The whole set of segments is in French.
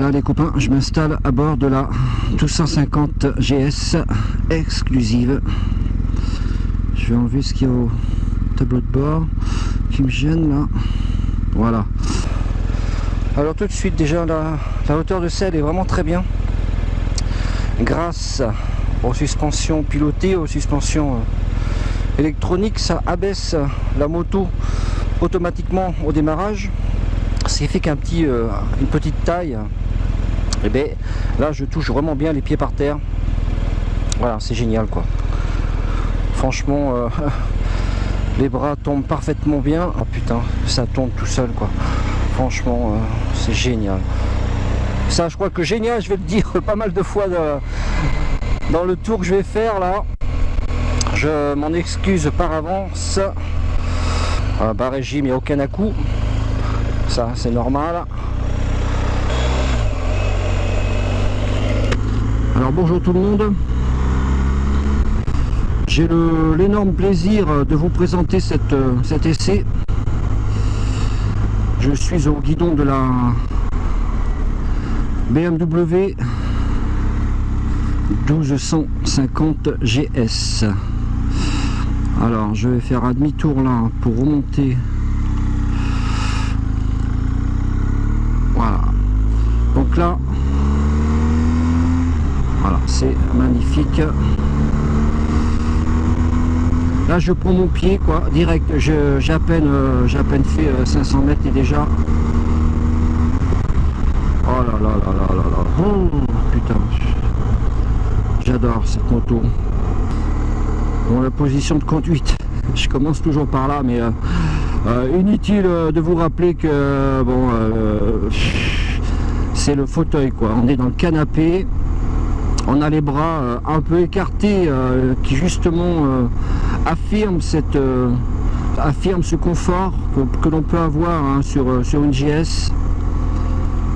Là les copains, je m'installe à bord de la 1250 GS exclusive. Je vais enlever ce qu'il y a au tableau de bord qui me gêne là. Voilà. Alors tout de suite déjà la hauteur de selle est vraiment très bien. Grâce aux suspensions pilotées, aux suspensions électroniques, ça abaisse la moto automatiquement au démarrage. Ce qui fait qu'un une petite taille, et bien là je touche vraiment bien les pieds par terre. Voilà, c'est génial quoi. Franchement, les bras tombent parfaitement bien. Oh putain, ça tombe tout seul quoi. Franchement, c'est génial. Ça, je crois que génial, je vais le dire pas mal de fois dans le tour que je vais faire là. Je m'en excuse par avance. Bas régime, il n'y a aucun à-coup. Ça, c'est normal. Alors bonjour tout le monde. J'ai l'énorme plaisir de vous présenter cet essai. Je suis au guidon de la BMW 1250 GS. Alors je vais faire un demi-tour là pour remonter. Voilà. Donc là, voilà, c'est magnifique. Là je prends mon pied quoi, direct. J'ai à peine fait 500 mètres et déjà. Oh là là là là là là. Oh, putain. J'adore cette moto. Bon, la position de conduite, je commence toujours par là, mais inutile de vous rappeler que bon, c'est le fauteuil quoi. On est dans le canapé, on a les bras un peu écartés, qui justement affirme ce confort que l'on peut avoir hein, sur une GS.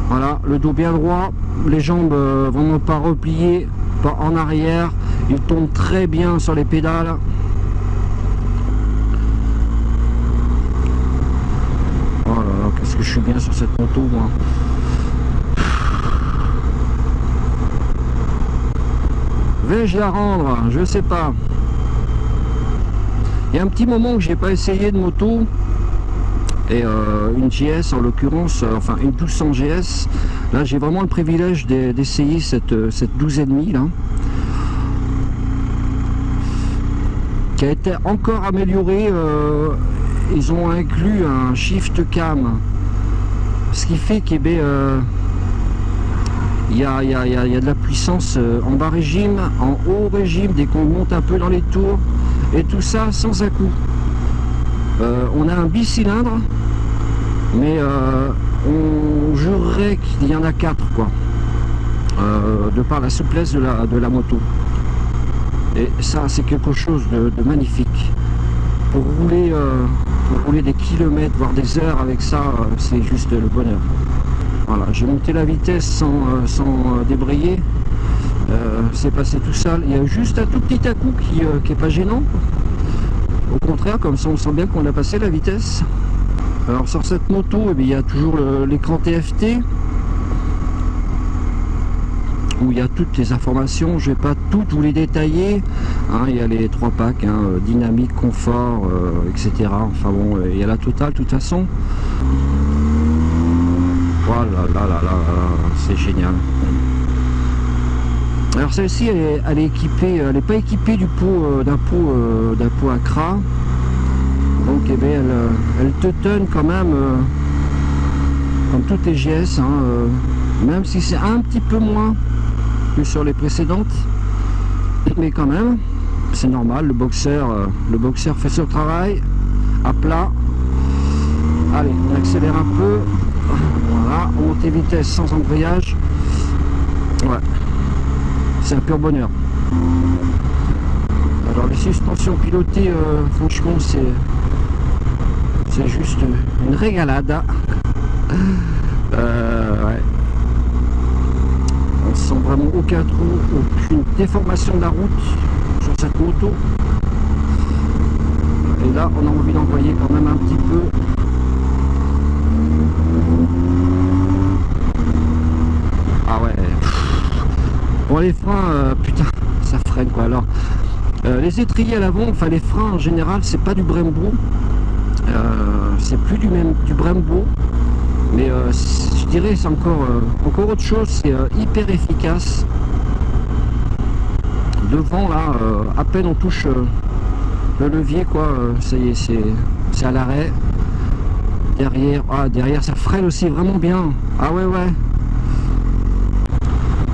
Voilà, le dos bien droit, les jambes vraiment pas repliées, pas en arrière, il tombe très bien sur les pédales. Oh là là, qu'est-ce que je suis bien sur cette moto moi. Vais-je la rendre? Je sais pas. Il y a un petit moment que j'ai pas essayé de moto. Et une GS en l'occurrence, enfin une 1200 GS. Là j'ai vraiment le privilège d'essayer cette 12,5 là. Qui a été encore améliorée. Ils ont inclus un shift cam. Ce qui fait qu'il y a de la puissance en bas régime, en haut régime, dès qu'on monte un peu dans les tours. Et tout ça sans à-coup. On a un bicylindre, mais on jurerait qu'il y en a 4 quoi, de par la souplesse de la moto. Et ça c'est quelque chose de magnifique. Pour rouler des kilomètres, voire des heures avec ça, c'est juste le bonheur. Voilà, j'ai monté la vitesse sans débrayer. C'est passé tout seul. Il y a juste un tout petit à-coup qui est pas gênant. Au contraire, comme ça on sent bien qu'on a passé la vitesse. Alors sur cette moto, eh bien, il y a toujours l'écran TFT où il y a toutes les informations. Je vais pas toutes vous les détailler hein, il y a les 3 packs hein, dynamique, confort, etc. Enfin bon, il y a la totale de toute façon. Voilà, c'est génial. Alors celle-ci elle est équipée, elle n'est pas équipée d'un pot à cras. Donc eh bien, elle teutonne quand même comme toutes les GS hein, même si c'est un petit peu moins que sur les précédentes, mais quand même c'est normal. Le boxer fait son travail à plat. Allez, on accélère un peu. Voilà, on monte vitesse sans embrayage. Ouais, c'est un pur bonheur. Alors les suspensions pilotées, franchement c'est juste une régalade. Ouais. On sent vraiment aucun trou, aucune déformation de la route sur cette moto. Et là on a envie d'envoyer quand même un petit peu. Bon, les freins, putain, ça freine quoi. Alors, les étriers à l'avant, enfin les freins en général, c'est pas du Brembo. C'est plus du Brembo. Mais je dirais c'est encore autre chose, c'est hyper efficace. Devant là, à peine on touche le levier quoi, ça y est, c'est à l'arrêt. Derrière ça freine aussi vraiment bien. Ah ouais.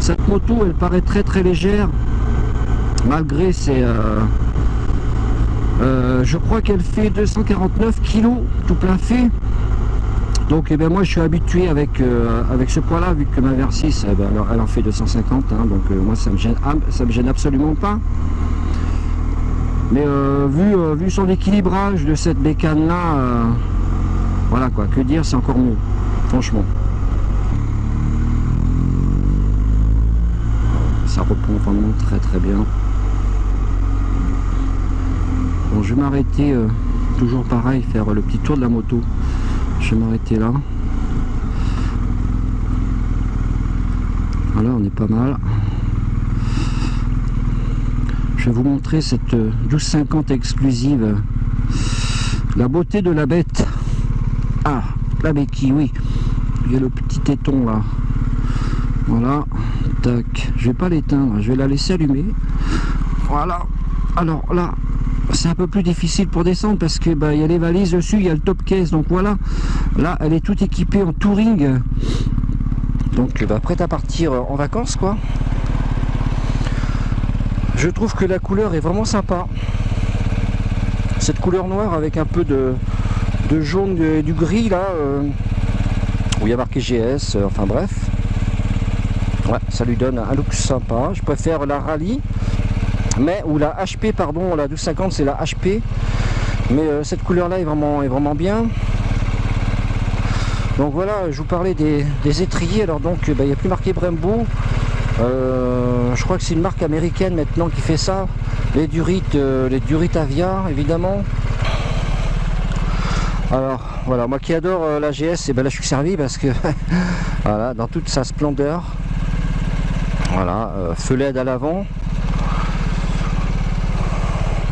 Cette moto elle paraît très très légère, malgré c'est je crois qu'elle fait 249 kg tout plein fait. Donc moi je suis habitué avec ce poids là, vu que ma Versys elle en fait 250 hein, donc moi ça me gêne absolument pas. Mais vu son équilibrage de cette bécane là, voilà quoi, que dire, c'est encore mieux, franchement. Ça reprend vraiment très très bien. Bon, je vais m'arrêter, toujours pareil, faire le petit tour de la moto. Je vais m'arrêter là. Voilà, on est pas mal. Je vais vous montrer cette 1250 exclusive. La beauté de la bête. Ah, la béquille, oui. Il y a le petit téton là. Voilà. Tac. Je vais pas l'éteindre, je vais la laisser allumer. Voilà. Alors là, c'est un peu plus difficile pour descendre parce que il y a les valises dessus, il y a le top case, donc voilà. Là, elle est toute équipée en touring. Donc prête à partir en vacances quoi. Je trouve que la couleur est vraiment sympa. Cette couleur noire avec un peu de jaune et du gris là, où il y a marqué GS, enfin bref. Ouais, ça lui donne un look sympa. Je préfère la Rallye, ou la HP, pardon, la 1250 c'est la HP. Mais cette couleur là est vraiment bien. Donc voilà, je vous parlais des étriers. Alors donc il n'y a plus marqué Brembo. Je crois que c'est une marque américaine maintenant qui fait ça. Les Durit Avia évidemment. Alors voilà, moi qui adore la GS, et là je suis servi parce que voilà, dans toute sa splendeur. Voilà, feu LED à l'avant.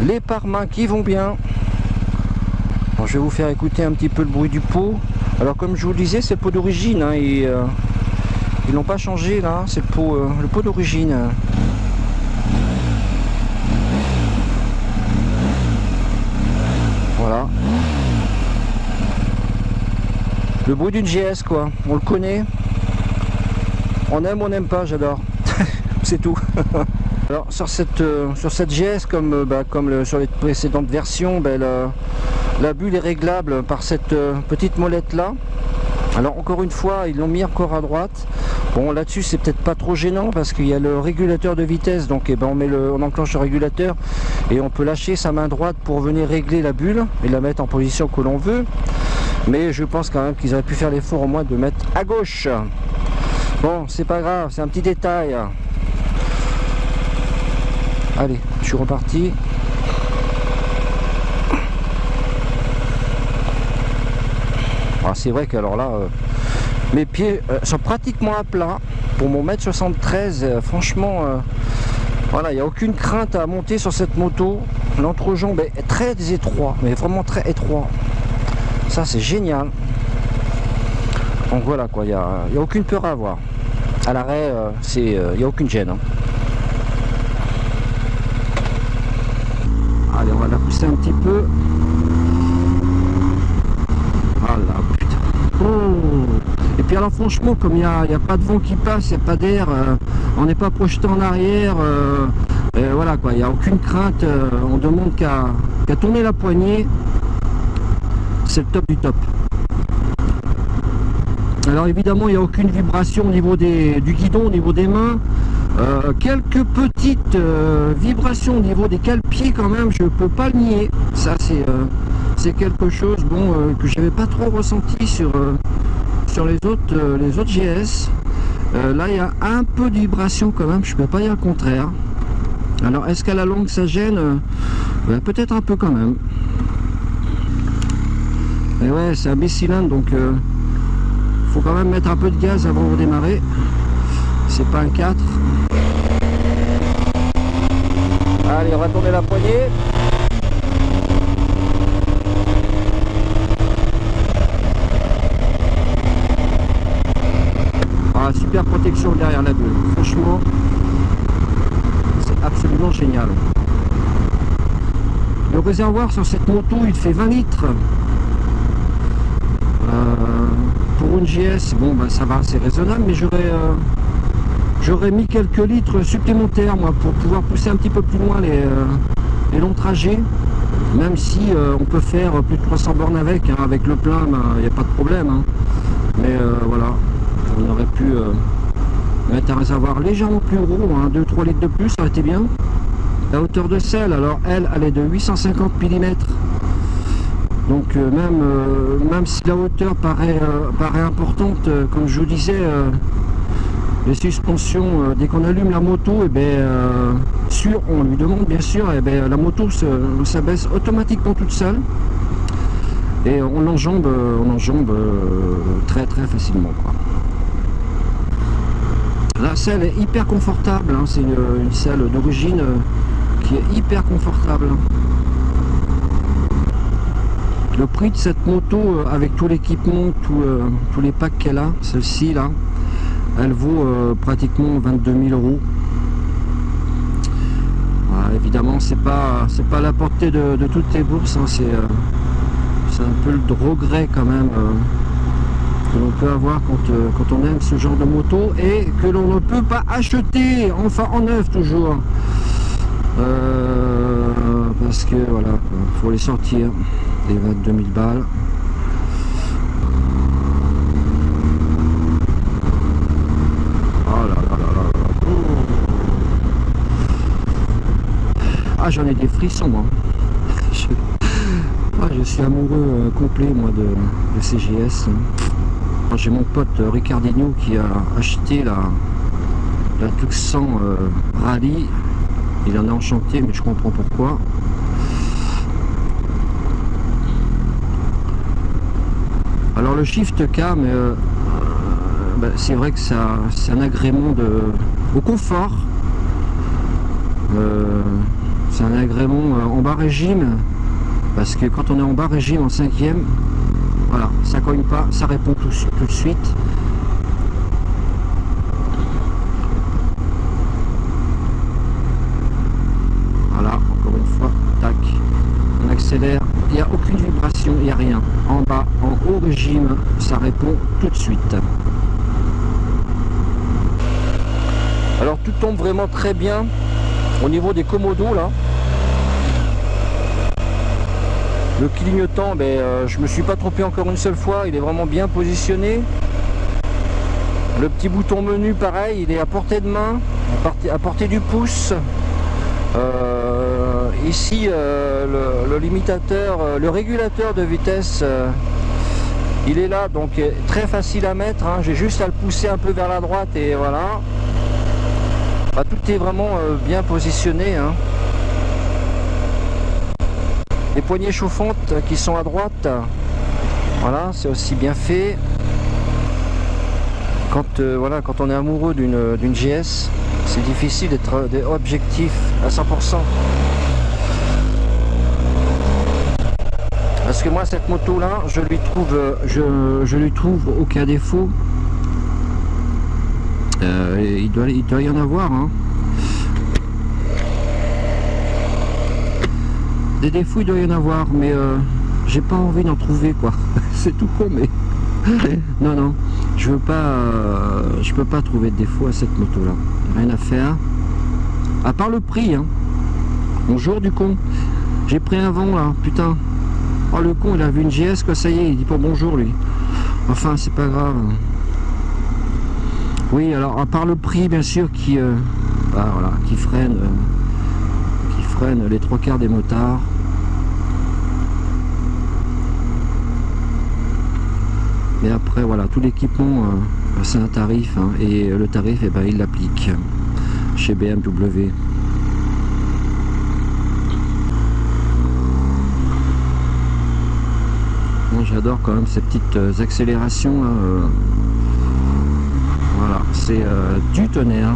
Les pare-mains qui vont bien. Alors, je vais vous faire écouter un petit peu le bruit du pot. Alors comme je vous le disais, c'est le pot d'origine hein, et ils n'ont pas changé là, c'est le pot d'origine. Voilà. Le bruit d'une GS quoi, on le connaît. On aime, on n'aime pas, j'adore. C'est tout. Alors sur cette GS comme sur les précédentes versions, la bulle est réglable par cette petite molette là. Alors encore une fois, ils l'ont mis encore à droite. Bon, là-dessus c'est peut-être pas trop gênant parce qu'il y a le régulateur de vitesse, donc on enclenche le régulateur et on peut lâcher sa main droite pour venir régler la bulle et la mettre en position que l'on veut. Mais je pense quand même qu'ils auraient pu faire l'effort au moins de mettre à gauche. Bon, c'est pas grave, c'est un petit détail. Allez, je suis reparti. Ah, c'est vrai que alors là, mes pieds sont pratiquement à plat pour mon 1m73. Franchement, voilà, il n'y a aucune crainte à monter sur cette moto. L'entrejambe est très étroit, mais vraiment très étroit. Ça, c'est génial. Donc voilà quoi, il n'y a aucune peur à avoir. À l'arrêt, il n'y a aucune gêne. Hein. Allez, on va la pousser un petit peu. Ah là, putain. Oh. Et puis alors franchement, comme il n'y a pas de vent qui passe, il n'y a pas d'air, on n'est pas projeté en arrière. Voilà quoi, il n'y a aucune crainte. On demande qu'à tourner la poignée. C'est le top du top. Alors évidemment il n'y a aucune vibration au niveau du guidon, au niveau des mains. Quelques petites vibrations au niveau des cale-pieds quand même, je ne peux pas le nier. Ça c'est quelque chose que je n'avais pas trop ressenti sur les autres GS. Là il y a un peu de vibration quand même, je ne peux pas dire le contraire. Alors est-ce qu'à la longue ça gêne? Peut-être un peu quand même. Et ouais, c'est un bicylindre donc faut quand même mettre un peu de gaz avant de redémarrer. C'est pas un 4. va tourner la poignée. Ah, super protection derrière la gueule. Franchement, c'est absolument génial. Le réservoir sur cette moto, il fait 20 litres. Pour une GS, bon ben ça va, c'est raisonnable, mais j'aurais mis quelques litres supplémentaires moi pour pouvoir pousser un petit peu plus loin les longs trajets, même si on peut faire plus de 300 bornes avec, hein, avec le plein, il n'y a pas de problème, hein. Mais voilà, on aurait pu mettre un réservoir légèrement plus gros, hein, 2-3 litres de plus, ça aurait été bien. La hauteur de selle, alors elle est de 850 mm. Donc même si la hauteur paraît importante, comme je vous disais, les suspensions, dès qu'on allume la moto, et on lui demande bien sûr, la moto s'abaisse automatiquement toute seule et on l'enjambe très très facilement, quoi. La selle est hyper confortable, hein, c'est une selle d'origine qui est hyper confortable. Le prix de cette moto, avec tout l'équipement, tous les packs qu'elle a, celle-ci là, elle vaut pratiquement 22 000 €. Voilà, évidemment, c'est pas à la portée de toutes les bourses, hein, c'est un peu le regret quand même que l'on peut avoir quand on aime ce genre de moto et que l'on ne peut pas acheter, enfin en neuf toujours. Parce que voilà, faut les sortir, les 22 000 balles. Oh là là là là. Ah, j'en ai des frissons moi. Je suis amoureux complet moi de CGS. J'ai mon pote Ricardinho qui a acheté la Tucson Rally. Il en a enchanté, mais je comprends pourquoi. Alors le Shift Cam, c'est vrai que c'est un agrément au confort. C'est un agrément en bas régime, parce que quand on est en bas régime en 5e, voilà, ça cogne pas, ça répond tout de suite. On accélère, il n'y a aucune vibration, il n'y a rien. En bas, en haut régime, ça répond tout de suite. Alors tout tombe vraiment très bien au niveau des commodos là. Le clignotant, je me suis pas trompé encore une seule fois, il est vraiment bien positionné. Le petit bouton menu pareil, il est à portée de main, à portée du pouce. Ici le limitateur, le régulateur de vitesse, il est là, donc très facile à mettre, hein. J'ai juste à le pousser un peu vers la droite et voilà. Tout est vraiment bien positionné, hein. Les poignées chauffantes qui sont à droite, voilà, c'est aussi bien fait. Quand on est amoureux d'une GS, c'est difficile d'être objectif à 100%. Parce que moi cette moto là, je lui trouve aucun défaut. Il doit y en avoir, hein. Des défauts il doit y en avoir, mais j'ai pas envie d'en trouver quoi. C'est tout con, mais non, je peux pas trouver de défaut à cette moto là. Rien à faire. À part le prix, hein. Bonjour du con. J'ai pris un vent là, putain. Oh le con, il a vu une GS quoi, ça y est, il dit pas bonjour lui. Enfin c'est pas grave. Oui, alors à part le prix bien sûr qui freine les trois quarts des motards. Mais après voilà, tout l'équipement c'est un tarif, hein, et le tarif il l'applique chez BMW. Moi j'adore quand même ces petites accélérations là, voilà, c'est du tonnerre,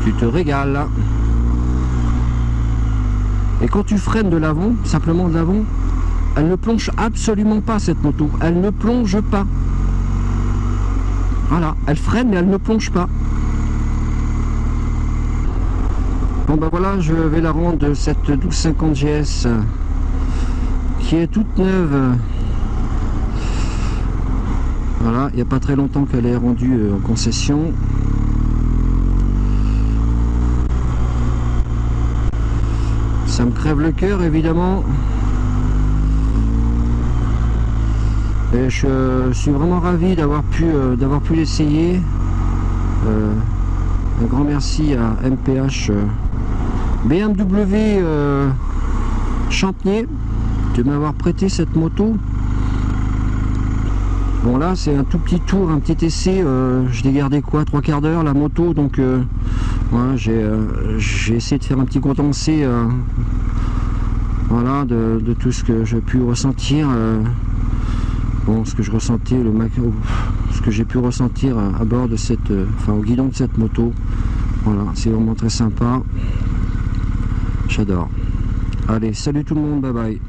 tu te régales. Et quand tu freines de l'avant, simplement de l'avant, elle ne plonge absolument pas cette moto. Elle ne plonge pas. Voilà, elle freine mais elle ne plonge pas. Bon ben voilà, je vais la rendre cette 1250 GS qui est toute neuve. Voilà, il n'y a pas très longtemps qu'elle est rendue en concession. Ça me crève le cœur évidemment. Et je suis vraiment ravi d'avoir pu l'essayer. Un grand merci à MPH BMW Champnier de m'avoir prêté cette moto. Bon là c'est un tout petit tour, un petit essai, je l'ai gardé quoi, 3/4 d'heure la moto, donc voilà, j'ai essayé de faire un petit condensé voilà, de tout ce que j'ai pu ressentir, bon, ce que je ressentais, ce que j'ai pu ressentir à bord de cette, au guidon de cette moto. Voilà, c'est vraiment très sympa, j'adore. Allez, salut tout le monde, bye bye.